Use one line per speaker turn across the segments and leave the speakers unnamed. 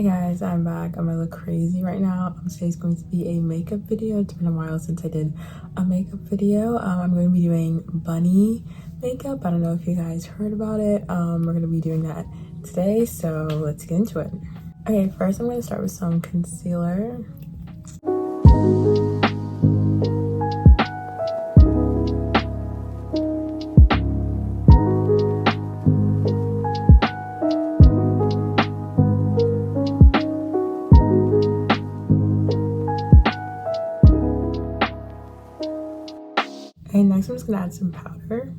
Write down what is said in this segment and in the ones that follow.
Hey guys, I'm back. I might look crazy right now. Today's going to be a makeup video. It's been a while since I did a makeup video. I'm going to be doing bunny makeup. I don't know if you guys heard about it. We're going to be doing that today, so let's get into it. Okay, first I'm going to start with some concealer. Okay, next I'm just gonna add some powder.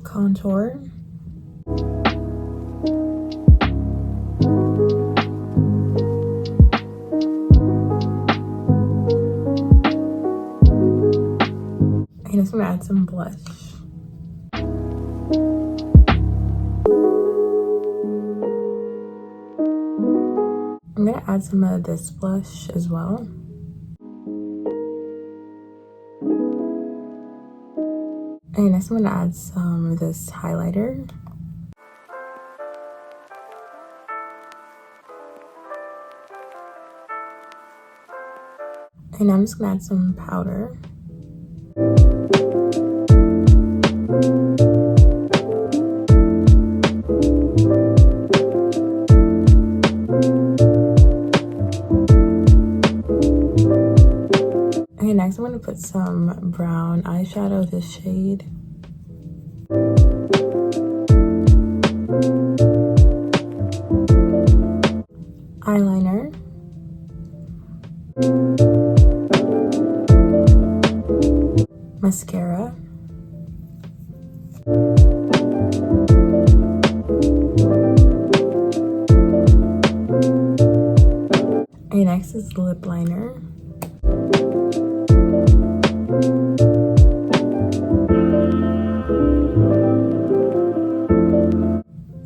Contour. And next I'm gonna add some blush. I'm gonna add some of this blush as well. And next I'm gonna add some of this highlighter. And I'm just gonna add some powder. Okay, next I'm going to put some brown eyeshadow, this shade. Eyeliner. Mascara. Okay, next is lip liner.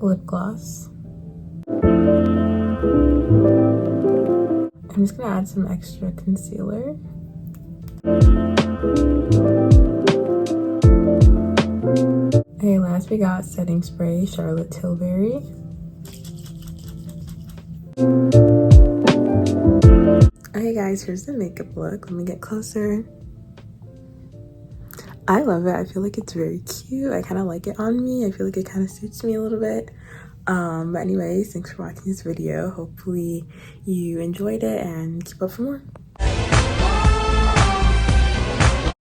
Lip gloss. I'm just gonna add some extra concealer. Okay, last we got setting spray, Charlotte Tilbury. Okay guys, here's the makeup look. Let me get closer. I love it. I feel like it's very cute. I kind of like it on me. I feel like it kind of suits me a little bit. But anyways, thanks for watching this video. Hopefully you enjoyed it and keep up for more.